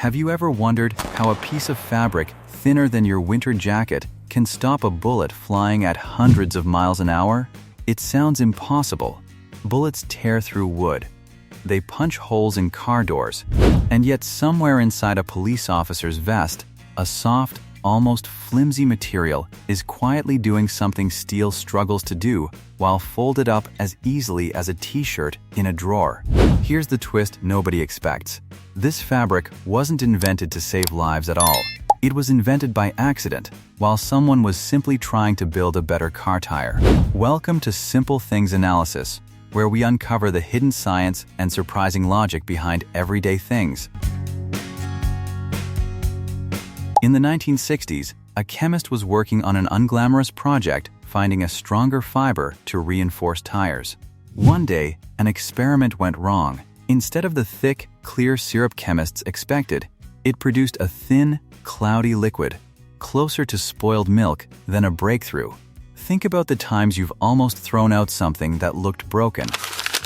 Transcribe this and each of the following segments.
Have you ever wondered how a piece of fabric thinner than your winter jacket can stop a bullet flying at hundreds of miles an hour? It sounds impossible. Bullets tear through wood. They punch holes in car doors. And yet somewhere inside a police officer's vest, a soft, almost flimsy material is quietly doing something steel struggles to do while folded up as easily as a t-shirt in a drawer. Here's the twist nobody expects. This fabric wasn't invented to save lives at all. It was invented by accident, while someone was simply trying to build a better car tire. Welcome to Simple Things Analysis, where we uncover the hidden science and surprising logic behind everyday things. In the 1960s, a chemist was working on an unglamorous project finding a stronger fiber to reinforce tires. One day, an experiment went wrong. Instead of the thick, clear syrup chemists expected, it produced a thin, cloudy liquid, closer to spoiled milk than a breakthrough. Think about the times you've almost thrown out something that looked broken,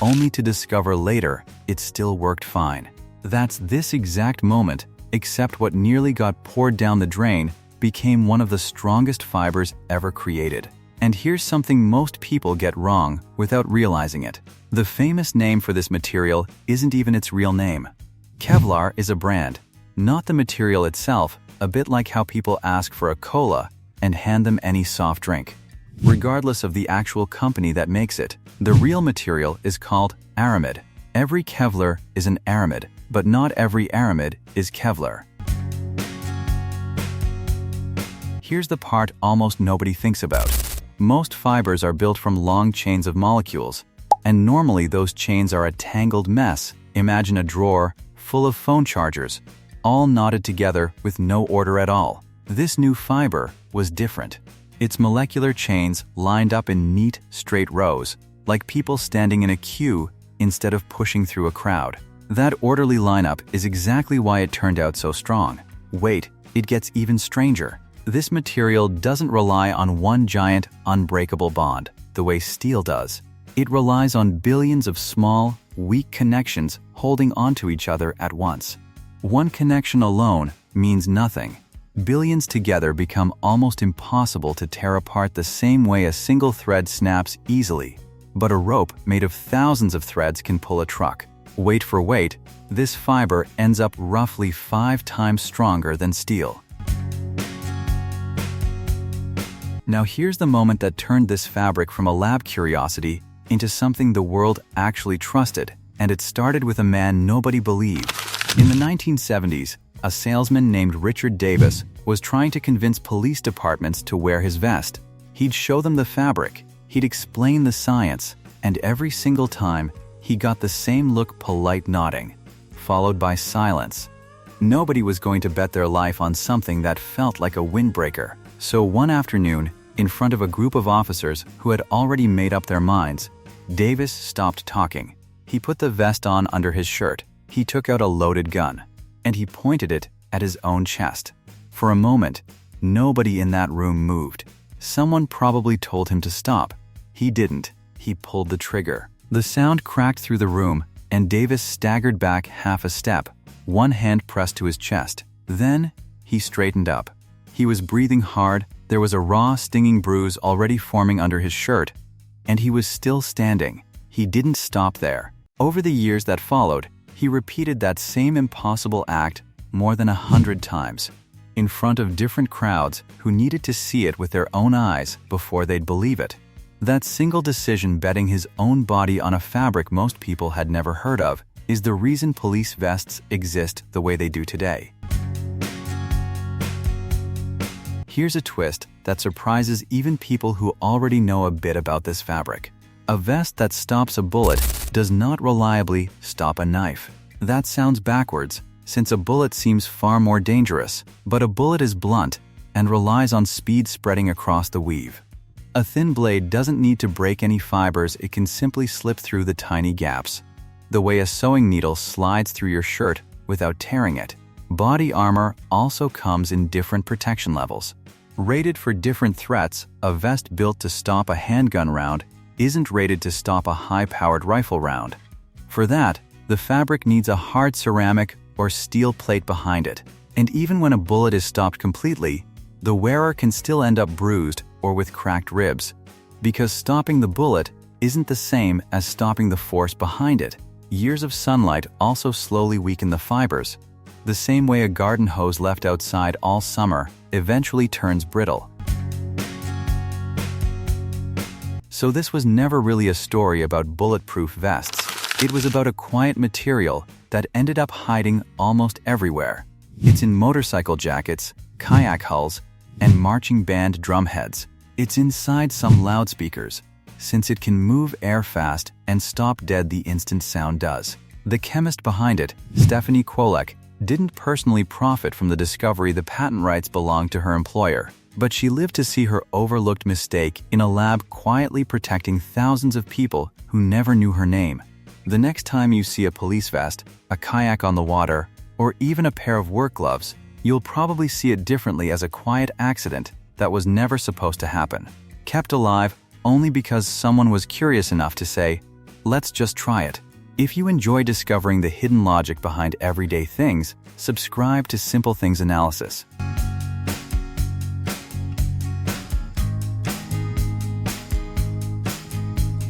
only to discover later it still worked fine. That's this exact moment, except what nearly got poured down the drain became one of the strongest fibers ever created. And here's something most people get wrong without realizing it. The famous name for this material isn't even its real name. Kevlar is a brand, not the material itself, a bit like how people ask for a cola and hand them any soft drink. Regardless of the actual company that makes it, the real material is called aramid. Every Kevlar is an aramid, but not every aramid is Kevlar. Here's the part almost nobody thinks about. Most fibers are built from long chains of molecules, and normally those chains are a tangled mess. Imagine a drawer full of phone chargers, all knotted together with no order at all. This new fiber was different. Its molecular chains lined up in neat, straight rows, like people standing in a queue instead of pushing through a crowd. That orderly lineup is exactly why it turned out so strong. Wait, it gets even stranger. This material doesn't rely on one giant, unbreakable bond, the way steel does. It relies on billions of small, weak connections holding onto each other at once. One connection alone means nothing. Billions together become almost impossible to tear apart the same way a single thread snaps easily. But a rope made of thousands of threads can pull a truck. Weight for weight, this fiber ends up roughly 5 times stronger than steel. Now here's the moment that turned this fabric from a lab curiosity into something the world actually trusted, and it started with a man nobody believed. In the 1970s, a salesman named Richard Davis was trying to convince police departments to wear his vest. He'd show them the fabric, he'd explain the science, and every single time, he got the same look, polite nodding, followed by silence. Nobody was going to bet their life on something that felt like a windbreaker. So one afternoon, in front of a group of officers who had already made up their minds, Davis stopped talking. He put the vest on under his shirt. He took out a loaded gun, and he pointed it at his own chest. For a moment, nobody in that room moved. Someone probably told him to stop. He didn't. He pulled the trigger. The sound cracked through the room, and Davis staggered back half a step, one hand pressed to his chest. Then, he straightened up. He was breathing hard, there was a raw, stinging bruise already forming under his shirt, and he was still standing. He didn't stop there. Over the years that followed, he repeated that same impossible act more than 100 times, in front of different crowds who needed to see it with their own eyes before they'd believe it. That single decision, betting his own body on a fabric most people had never heard of, is the reason police vests exist the way they do today. Here's a twist that surprises even people who already know a bit about this fabric. A vest that stops a bullet does not reliably stop a knife. That sounds backwards, since a bullet seems far more dangerous, but a bullet is blunt and relies on speed spreading across the weave. A thin blade doesn't need to break any fibers, it can simply slip through the tiny gaps. The way a sewing needle slides through your shirt without tearing it. Body armor also comes in different protection levels. Rated for different threats, a vest built to stop a handgun round isn't rated to stop a high-powered rifle round. For that, the fabric needs a hard ceramic or steel plate behind it. And even when a bullet is stopped completely, the wearer can still end up bruised or with cracked ribs. Because stopping the bullet isn't the same as stopping the force behind it. Years of sunlight also slowly weaken the fibers. The same way a garden hose left outside all summer eventually turns brittle. So this was never really a story about bulletproof vests. It was about a quiet material that ended up hiding almost everywhere. It's in motorcycle jackets, kayak hulls, and marching band drumheads. It's inside some loudspeakers, since it can move air fast and stop dead the instant sound does. The chemist behind it, Stephanie Kwolek, didn't personally profit from the discovery the patent rights belonged to her employer, but she lived to see her overlooked mistake in a lab quietly protecting thousands of people who never knew her name. The next time you see a police vest, a kayak on the water, or even a pair of work gloves, you'll probably see it differently as a quiet accident that was never supposed to happen, kept alive only because someone was curious enough to say, "Let's just try it." If you enjoy discovering the hidden logic behind everyday things, subscribe to Simple Things Analysis.